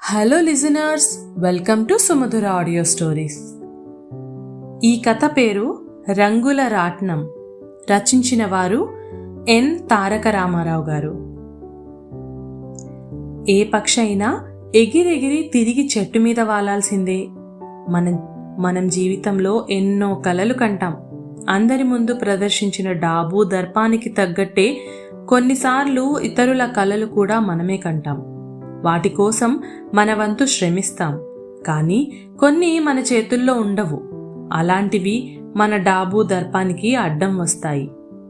Hello listeners, welcome to సుమధుర audio stories. ఈ కథ పేరు రంగుల రాట్నం. రచించిన వారు ఎన్ తారక రామారావు గారు. ఏ పక్షి అయినా ఎగిరెగిరి తిరిగి చెట్టు మీద వాలాల్సిందే. మనం జీవితంలో ఎన్నో కలలు కంటాం. అందరి ముందు ప్రదర్శించిన డాబు దర్పానికి తగ్గట్టే కొన్నిసార్లు ఇతరుల కలలు కూడా మనమే కంటాం. వాటి కోసం మన వంతు శ్రమిస్తాం. కానీ కొన్ని మన చేతుల్లో ఉండవు. అలాంటివి మన డాబు దర్పానికి అడ్డం వస్తాయి.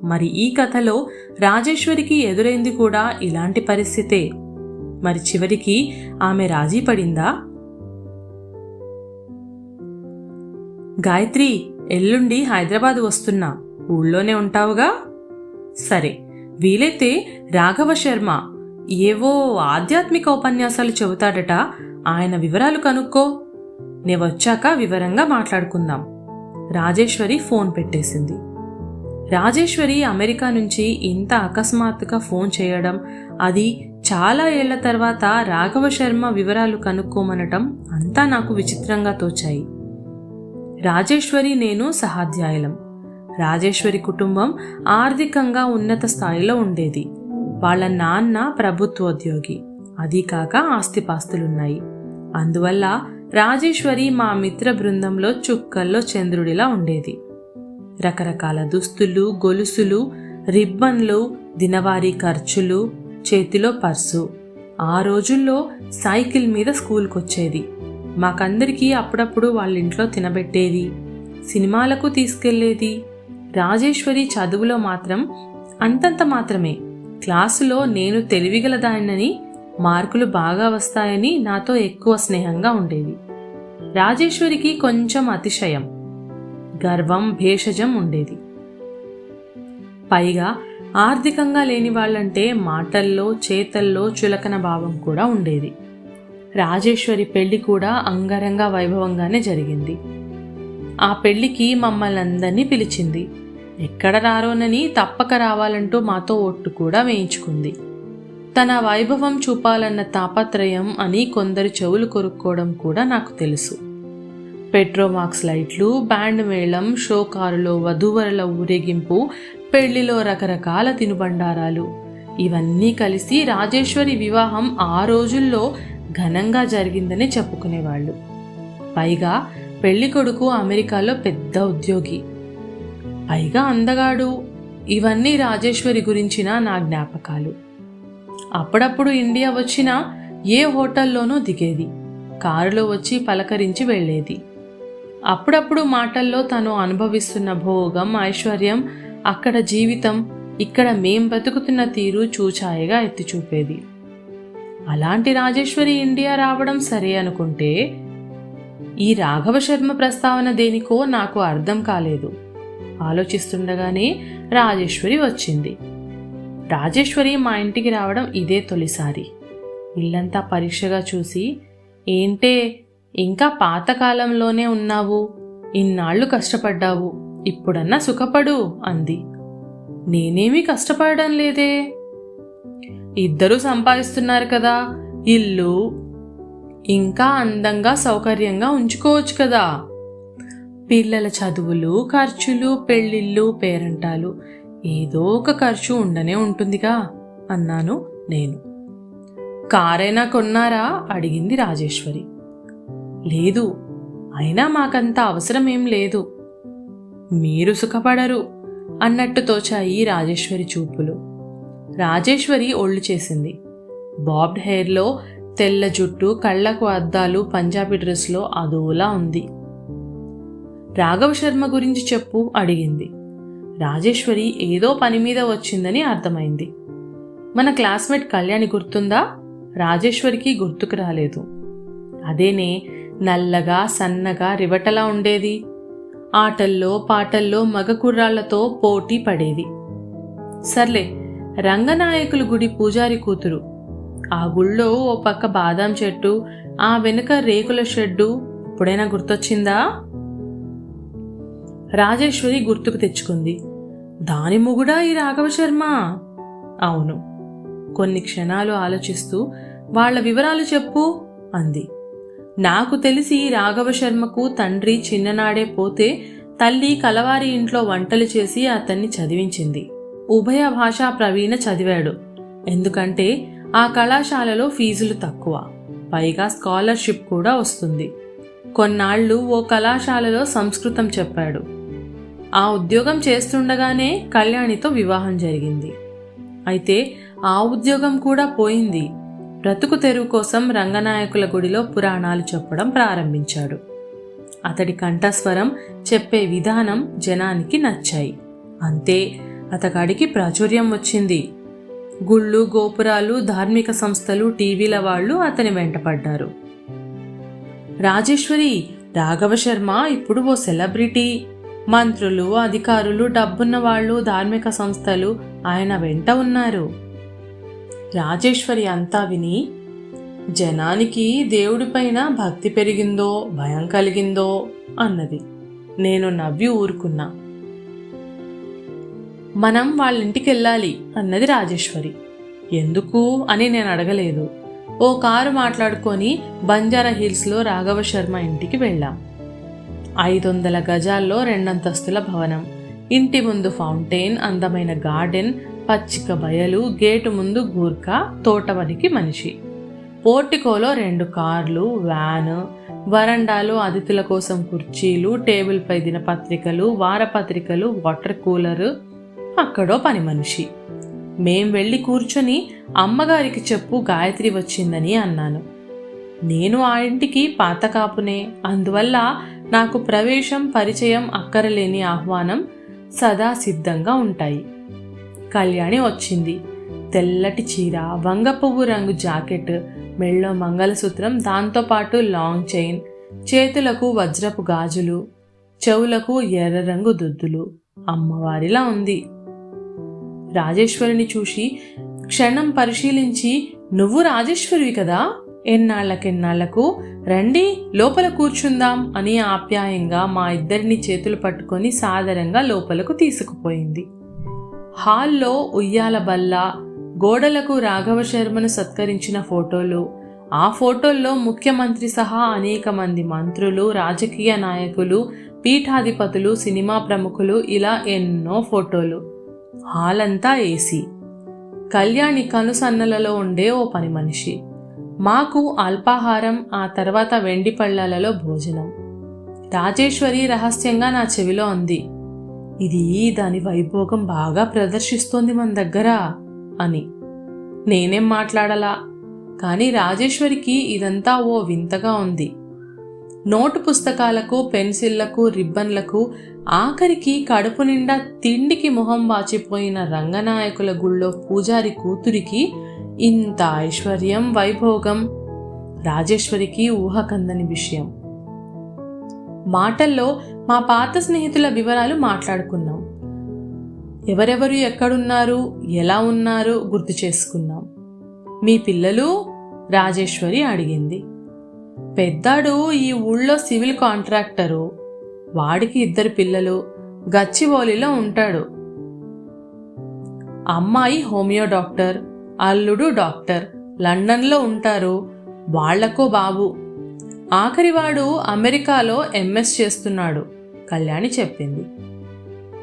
మరి ఈ కథలో రాజేశ్వరికి ఎదురైంది కూడా ఇలాంటి పరిస్థితే. మరి చివరికి ఆమె రాజీ పడిందా? గాయత్రి, ఎల్లుండి హైదరాబాద్ వస్తున్నా, ఊళ్ళోనే ఉంటావుగా? సరే, వీలైతే రాఘవ శర్మ ఏవో ఆధ్యాత్మిక ఉపన్యాసాలు చెబుతాడట, ఆయన వివరాలు కనుక్కో. నేవొచ్చాక వివరంగా మాట్లాడుకుందాం. రాజేశ్వరి ఫోన్ పెట్టేసింది. రాజేశ్వరి అమెరికా నుంచి ఇంత అకస్మాత్తుగా ఫోన్ చేయడం, అది చాలా ఏళ్ల తర్వాత రాఘవ శర్మ వివరాలు కనుక్కోమనటం అంతా నాకు విచిత్రంగా తోచాయి. రాజేశ్వరి నేను సహాధ్యాయులం. రాజేశ్వరి కుటుంబం ఆర్థికంగా ఉన్నత స్థాయిలో ఉండేది. వాళ్ళ నాన్న ప్రభుత్వోద్యోగి, అదీ కాక ఆస్తిపాస్తులున్నాయి. అందువల్ల రాజేశ్వరి మా మిత్ర బృందంలో చుక్కల్లో చంద్రుడిలా ఉండేది. రకరకాల దుస్తులు, గొలుసులు, రిబ్బన్లు, దినవారీ ఖర్చులు, చేతిలో పర్సు. ఆ రోజుల్లో సైకిల్ మీద స్కూల్కొచ్చేది. మాకందరికీ అప్పుడప్పుడు వాళ్ళింట్లో తినబెట్టేది. సినిమాలకు తీసుకెళ్లేది. రాజేశ్వరి చదువులో మాత్రం అంతంత మాత్రమే. క్లాసులో నేను తెలివిగలదాన్నని, మార్కులు బాగా వస్తాయని నాతో ఎక్కువ స్నేహంగా ఉండేది. రాజేశ్వరికి కొంచెం అతిశయం, గర్వం, భేషజం ఉండేది. పైగా ఆర్థికంగా లేని వాళ్ళంటే మాటల్లో చేతల్లో చులకన భావం కూడా ఉండేది. రాజేశ్వరి పెళ్లి కూడా అంగరంగ వైభవంగానే జరిగింది. ఆ పెళ్లికి మమ్మల్ని అందరినీ పిలిచింది. ఎక్కడ రారోనని తప్పక రావాలంటూ మాతో ఒట్టు కూడా వేయించుకుంది. తన వైభవం చూపాలన్న తాపత్రయం అని కొందరు చెవులు కొరుక్కోవడం కూడా నాకు తెలుసు. పెట్రోమాక్స్ లైట్లు, బ్యాండ్ మేళం, షోకారులో వధూవరుల ఊరేగింపు, పెళ్లిలో రకరకాల తినుబండారాలు, ఇవన్నీ కలిసి రాజేశ్వరి వివాహం ఆ రోజుల్లో ఘనంగా జరిగిందని చెప్పుకునేవాళ్ళు. పైగా పెళ్లి కొడుకు అమెరికాలో పెద్ద ఉద్యోగి, పైగా అందగాడు. ఇవన్నీ రాజేశ్వరి గురించిన నా జ్ఞాపకాలు. అప్పుడప్పుడు ఇండియా వచ్చినా ఏ హోటల్లోనూ దిగేది. కారులో వచ్చి పలకరించి వెళ్ళేది. అప్పుడప్పుడు మాటల్లో తను అనుభవిస్తున్న భోగం, ఐశ్వర్యం, అక్కడ జీవితం, ఇక్కడ మేం బతుకుతున్న తీరు చూచాయిగా ఎత్తి చూపేది. అలాంటి రాజేశ్వరి ఇండియా రావడం సరే అనుకుంటే, ఈ రాఘవ శర్మ ప్రస్తావన దేనికో నాకు అర్థం కాలేదు. ఆలోచిస్తుండగానే రాజేశ్వరి వచ్చింది. రాజేశ్వరి మా ఇంటికి రావడం ఇదే తొలిసారి. ఇల్లంతా పరీక్షగా చూసి, ఏంటే ఇంకా పాతకాలంలోనే ఉన్నావు, ఇన్నాళ్లు కష్టపడ్డావు, ఇప్పుడన్నా సుఖపడు అంది. నేనేమీ కష్టపడడం లేదే, ఇద్దరూ సంపాదిస్తున్నారు కదా, ఇల్లు ఇంకా అందంగా సౌకర్యంగా ఉంచుకోవచ్చు కదా. పిల్లల చదువులు, ఖర్చులు, పెళ్ళిళ్ళు, పేరంటాలు, ఏదో ఒక ఖర్చు ఉండనే ఉంటుందిగా అన్నాను నేను. కారైనా కొన్నారా అడిగింది రాజేశ్వరి. లేదు, అయినా మాకంత అవసరమేం లేదు. మీరు సుఖపడరు అన్నట్టు తోచాయి రాజేశ్వరి చూపులు. రాజేశ్వరి ఒళ్ళు చేసింది. బాబ్డ్ హెయిర్లో తెల్ల జుట్టు, కళ్లకు అద్దాలు, పంజాబీ డ్రెస్లో అదోలా ఉంది. రాఘవ శర్మ గురించి చెప్పు అడిగింది. రాజేశ్వరి ఏదో పని మీద వచ్చిందని అర్థమైంది. మన క్లాస్మేట్ కళ్యాణి గుర్తుందా? రాజేశ్వరికి గుర్తుకు రాలేదు. అదేనే, నల్లగా సన్నగా రివటలా ఉండేది. ఆటల్లో పాటల్లో మగ కుర్రాళ్లతో పోటీ పడేది. సర్లే, రంగనాయకులు గుడి పూజారి కూతురు. ఆ గుళ్ళో ఓ పక్క బాదాం చెట్టు, ఆ వెనుక రేకుల షెడ్డు ఇప్పుడైనా గుర్తొచ్చిందా? రాజేశ్వరి గుర్తుకు తెచ్చుకుంది. దాని మొగుడా ఈ రాఘవ శర్మ? అవును. కొన్ని క్షణాలు ఆలోచిస్తూ, వాళ్ల వివరాలు చెప్పు అంది. నాకు తెలిసి రాఘవ శర్మకు తండ్రి చిన్ననాడే పోతే తల్లి కలవారి ఇంట్లో వంటలు చేసి అతన్ని చదివించింది. ఉభయ భాషా ప్రవీణ చదివాడు. ఎందుకంటే ఆ కళాశాలలో ఫీజులు తక్కువ, పైగా స్కాలర్షిప్ కూడా వస్తుంది. కొన్నాళ్లు ఓ కళాశాలలో సంస్కృతం చెప్పాడు. ఆ ఉద్యోగం చేస్తుండగానే కళ్యాణితో వివాహం జరిగింది. అయితే ఆ ఉద్యోగం కూడా పోయింది. బ్రతుకు తెరువు కోసం రంగనాయకుల గుడిలో పురాణాలు చెప్పడం ప్రారంభించాడు. అతడి కంఠస్వరం, చెప్పే విధానం జనానికి నచ్చాయి. అంతే, అతగాడికి ప్రాచుర్యం వచ్చింది. గుళ్ళు, గోపురాలు, ధార్మిక సంస్థలు, టీవీల వాళ్ళు అతని వెంటపడ్డారు. రాజేశ్వరి, రాఘవ శర్మ ఇప్పుడు ఓ సెలబ్రిటీ. మంత్రులు, అధికారులు, డబ్బున్న వాళ్ళు, ధార్మిక సంస్థలు ఆయన వెంట ఉన్నారు. రాజేశ్వరి అంతా విని, జనానికి దేవుడిపైన భక్తి పెరిగిందో భయం కలిగిందో అన్నది. నేను నవ్వి ఊరుకున్నా. మనం వాళ్ళింటికి వెళ్ళాలి అన్నది రాజేశ్వరి. ఎందుకు అని నేను అడగలేదు. ఓ కారు మాట్లాడుకొని బంజారా హిల్స్లో రాఘవ శర్మ ఇంటికి వెళ్ళాం. 500 గజాల్లో 2 అంతస్తుల భవనం, ఇంటి ముందు ఫౌంటైన్, అందమైన గార్డెన్, పచ్చిక బయలు, గేటు ముందు గూర్ఖా, తోటవనికి మనిషి, పోర్టికోలో 2 కార్లు, వ్యాన్, వరండాలో అతిథుల కోసం కుర్చీలు, టేబుల్పై దినపత్రికలు, వారపత్రికలు, వాటర్ కూలరు, అక్కడో పని మనిషి. మేం వెళ్ళి కూర్చొని అమ్మగారికి చెప్పు గాయత్రి వచ్చిందని అన్నాను. నేను ఆ ఇంటికి పాత కాపునే, అందువల్ల నాకు ప్రవేశం, పరిచయం అక్కరలేని ఆహ్వానం సదా సిద్ధంగా ఉంటాయి. కళ్యాణి వచ్చింది. తెల్లటి చీర, వంగపువ్వు రంగు జాకెట్, మెళ్ళో మంగళసూత్రం, దాంతోపాటు లాంగ్ చైన్, చేతులకు వజ్రపు గాజులు, చెవులకు ఎర్ర రంగు దుద్దులు. అమ్మవారిలా ఉంది. రాజేశ్వరిని చూసి క్షణం పరిశీలించి, నువ్వు రాజేశ్వరివి కదా, ఎన్నాళ్లకెన్నాళ్లకు రండి లోపల కూర్చుందాం అని ఆప్యాయంగా మా ఇద్దరిని చేతులు పట్టుకొని సాదరంగా లోపలకు తీసుకుపోయింది. హాల్లో ఉయ్యాల బల్ల, గోడలకు రాఘవ శర్మను సత్కరించిన ఫోటోలు, ఆ ఫోటోల్లో ముఖ్యమంత్రి సహా అనేక మంది మంత్రులు, రాజకీయ నాయకులు, పీఠాధిపతులు, సినిమా ప్రముఖులు, ఇలా ఎన్నో ఫోటోలు. హాల్ అంతా ఏసీ. కళ్యాణి కనుసన్నలలో ఉండే ఓ పని మనిషి. మాకు అల్పాహారం, ఆ తర్వాత వెండి పళ్ళాలలో భోజనం. రాజేశ్వరి రహస్యంగా నా చెవిలో అంది, ఇది దాని వైభోగం బాగా ప్రదర్శిస్తోంది మన దగ్గర అని. నేనేం మాట్లాడలా. కానీ రాజేశ్వరికి ఇదంతా ఓ వింతగా ఉంది. నోటు పుస్తకాలకు, పెన్సిళ్లకు, రిబ్బన్లకు, ఆఖరికి కడుపు నిండా తిండికి మొహం వాచిపోయిన రంగనాయకుల గుళ్ళో పూజారి కూతురికి ఇంత ఐశ్వర్యం, వైభోగం రాజేశ్వరికి ఊహకందని విషయం. మాటల్లో మా పాత స్నేహితుల వివరాలు మాట్లాడుకున్నాం. ఎవరెవరు ఎక్కడున్నారు, ఎలా ఉన్నారు గుర్తు చేసుకున్నాం. మీ పిల్లలు? రాజేశ్వరి అడిగింది. పెద్దాడు ఈ ఊళ్ళో సివిల్ కాంట్రాక్టరు, వాడికి 2 పిల్లలు, గచ్చిబౌలిలో ఉంటాడు. అమ్మాయి హోమియో డాక్టర్, అల్లుడు డాక్టర్, లండన్లో ఉంటారు, వాళ్లకో బాబు. ఆఖరివాడు అమెరికాలో ఎంఎస్ చేస్తున్నాడు, కళ్యాణి చెప్పింది.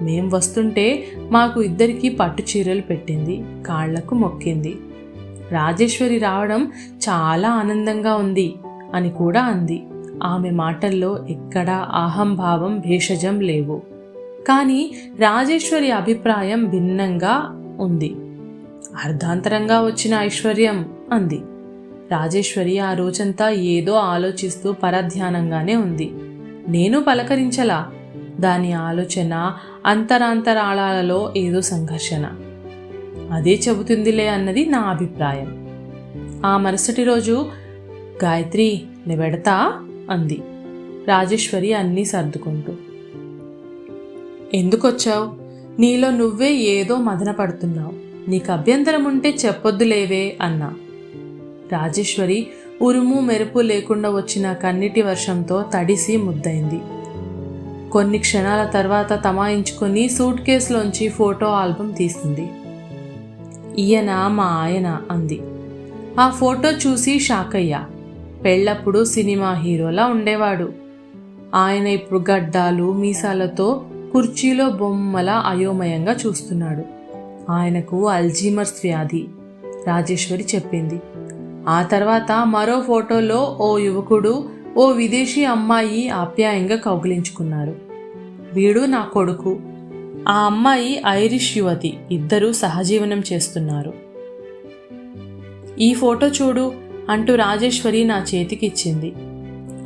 మేం వస్తుంటే మాకు 2కి పట్టు చీరలు పెట్టింది, కాళ్లకు మొక్కింది. రాజేశ్వరి రావడం చాలా ఆనందంగా ఉంది అని కూడా అంది. ఆమె మాటల్లో ఎక్కడా అహంభావం, భేషజం లేవు. కానీ రాజేశ్వరి అభిప్రాయం భిన్నంగా ఉంది. అర్ధాంతరంగా వచ్చిన ఐశ్వర్యం అంది. రాజేశ్వరి ఆ రోజంతా ఏదో ఆలోచిస్తూ పరధ్యానంగానే ఉంది. నేను పలకరించలా. దాని ఆలోచన అంతరాంతరాళాలలో ఏదో సంఘర్షణ. అదే చెబుతుందిలే అన్నది నా అభిప్రాయం. ఆ మరుసటి రోజు, గాయత్రి నే పెడతా అంది రాజేశ్వరి అన్నీ సర్దుకుంటూ. ఎందుకొచ్చావు? నీలో నువ్వే ఏదో మదన పడుతున్నావు. నీకు అభ్యంతరం ఉంటే చెప్పొద్దులేవే అన్నా. రాజేశ్వరి ఉరుము మెరుపు లేకుండా వచ్చిన కన్నీటి వర్షంతో తడిసి ముద్దయింది. కొన్ని క్షణాల తర్వాత తమాయించుకొని సూట్ కేసులోంచి ఫోటో ఆల్బమ్ తీసింది. ఈయన మా ఆయన అంది. ఆ ఫోటో చూసి షాక్ అయ్యా. పెళ్ళప్పుడు సినిమా హీరోలా ఉండేవాడు. ఆయన ఇప్పుడు గడ్డాలు మీసాలతో కుర్చీలో బొమ్మల అయోమయంగా చూస్తున్నాడు. ఆయనకు అల్జీమర్స్ వ్యాధి, రాజేశ్వరి చెప్పింది. ఆ తర్వాత మరో ఫోటోలో ఓ యువకుడు ఓ విదేశీ అమ్మాయి ఆప్యాయంగా కౌగిలించుకున్నారు. వీడు నా కొడుకు, ఆ అమ్మాయి ఐరిష్ యువతి, ఇద్దరూ సహజీవనం చేస్తున్నారు. ఈ ఫోటో చూడు అంటూ రాజేశ్వరి నా చేతికిచ్చింది.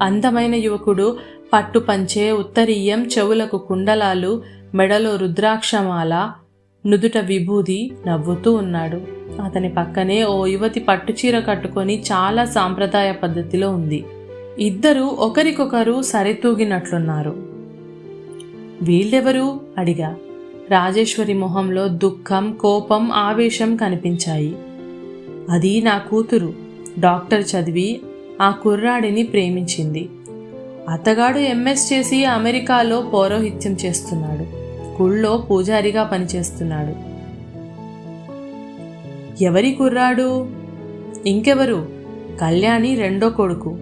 అందమైన యువకుడు పట్టు పంచె, ఉత్తరీయం, చెవులకు కుండలాలు, మెడలో రుద్రాక్షమాల, నుదుట విభూది, నవ్వుతూ ఉన్నాడు. అతని పక్కనే ఓ యువతి పట్టుచీర కట్టుకొని చాలా సాంప్రదాయ పద్ధతిలో ఉంది. ఇద్దరూ ఒకరికొకరు సరితూగినట్లున్నారు. వీళ్ళెవరు అడిగా. రాజేశ్వరి మొహంలో దుఃఖం, కోపం, ఆవేశం కనిపించాయి. అది నా కూతురు, డాక్టర్ చదివి ఆ కుర్రాడిని ప్రేమించింది. అతగాడు ఎంఎస్ చేసి అమెరికాలో పౌరోహిత్యం చేస్తున్నాడు. గుళ్ళో పూజారిగా పనిచేస్తున్నాడు. ఎవరి కుర్రాడు? ఇంకెవరు? కళ్యాణి రెండో కొడుకు.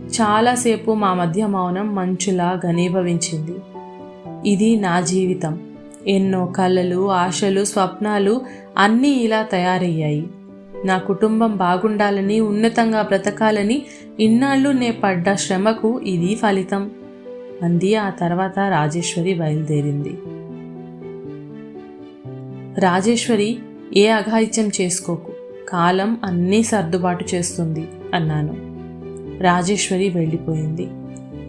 చాలాసేపు మా మధ్య మౌనం మంచులా ఘనీభవించింది. ఇది నా జీవితం. ఎన్నో కలలు, ఆశలు, స్వప్నాలు అన్నీ ఇలా తయారయ్యాయి. నా కుటుంబం బాగుండాలని, ఉన్నతంగా బ్రతకాలని ఇన్నాళ్ళు నే పడ్డ శ్రమకు ఇది ఫలితం అంది. ఆ తర్వాత రాజేశ్వరి బయలుదేరింది. రాజేశ్వరి, ఏ అఘాయిత్యం చేసుకోకు, కాలం అన్నీ సర్దుబాటు చేస్తుంది అన్నాను. రాజేశ్వరి వెళ్ళిపోయింది.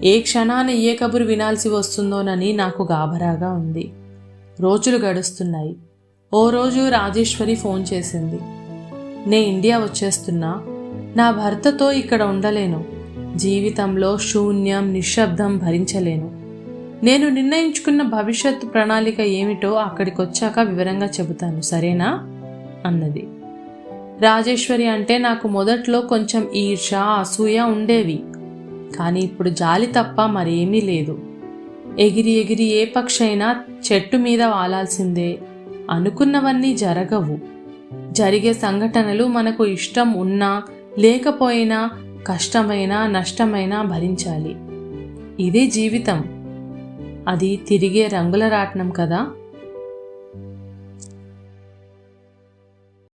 ఏ క్షణాన ఏ కబురు వినాల్సి వస్తుందోనని నాకు గాబరాగా ఉంది. రోజులు గడుస్తున్నాయి. ఓ రోజు రాజేశ్వరి ఫోన్ చేసింది. నే ఇండియా వచ్చేస్తున్నా. నా భర్తతో ఇక్కడ ఉండలేను. జీవితంలో శూన్యం, నిశ్శబ్దం భరించలేను. నేను నిర్ణయించుకున్న భవిష్యత్తు ప్రణాళిక ఏమిటో అక్కడికొచ్చాక వివరంగా చెబుతాను, సరేనా అన్నది. రాజేశ్వరి అంటే నాకు మొదట్లో కొంచెం ఈర్ష, అసూయ ఉండేవి. కానీ ఇప్పుడు జాలి తప్ప మరేమీ లేదు. ఎగిరి ఎగిరి ఏ పక్షైనా చెట్టు మీద వాలాల్సిందే. అనుకున్నవన్నీ జరగవు. జరిగే సంఘటనలు మనకు ఇష్టం ఉన్నా లేకపోయినా, కష్టమైనా నష్టమైనా భరించాలి. ఇదే జీవితం. అది తిరిగే రంగుల రాట్నం కదా.